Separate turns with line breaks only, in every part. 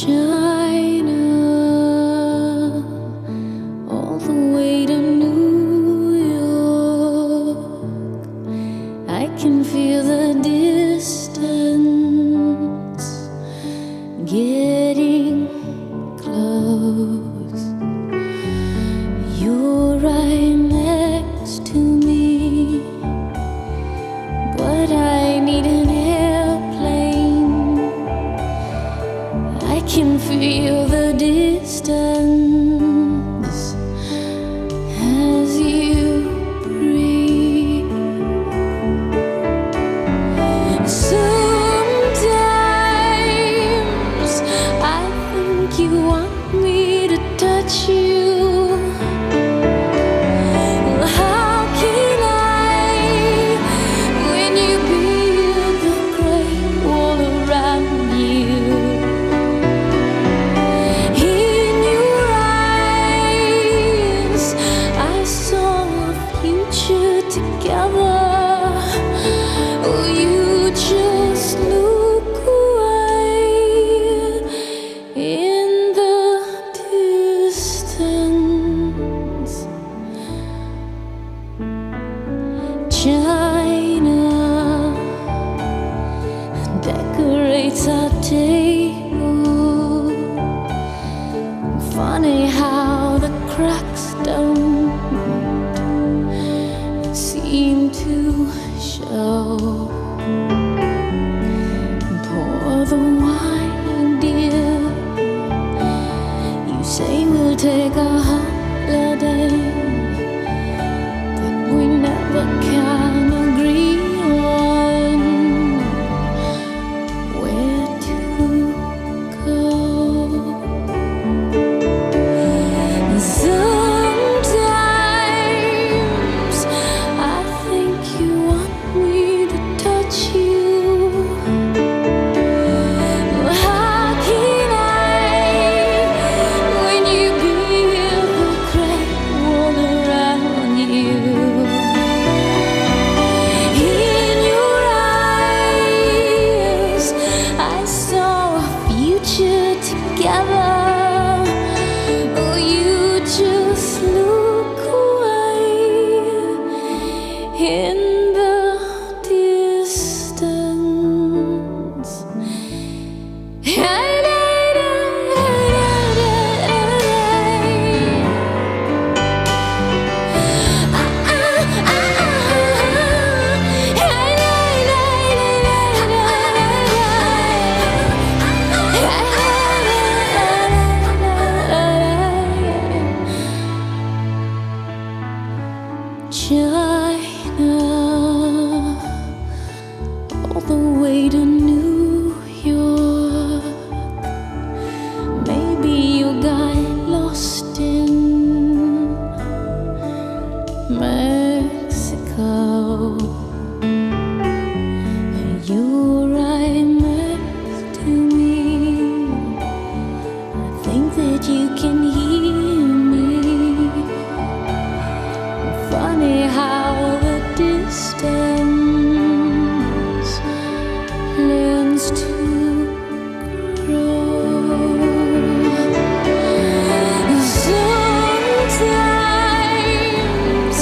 China, all the way to New York. I can feel the distance getting close. You're right next to me, but I need an airplane. I can feel the distance as you breathe. Sometimes I think you want me to touch you. How can I, when you build the great wall around you? In your eyes, I saw a future together. Oh, you just look away in the distance. China decorates our table. Funny how the cracks don't seem to show. Pour the wine, dear. You say we'll take a holiday, but we never can agree on where to go. Sometimes I think you want me to touch you. How can I, when you build the great wall around you? In your eyes, I saw a future together. Oh, you just look away in the distance. China, all the way to New York. Maybe you got lost in Mexico. You're right next to me. I think that you can hear me. Funny how the distance learns to grow. Sometimes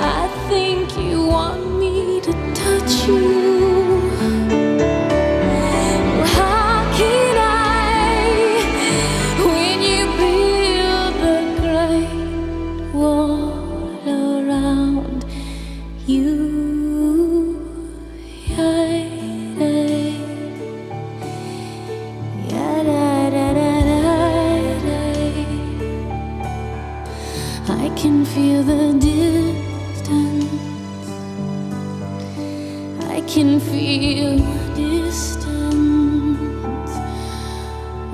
I think you want me to touch you. How can I, when you build the great wall around you? I can feel the distance. I can feel the distance.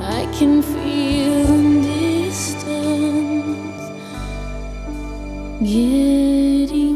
I can feel the distance getting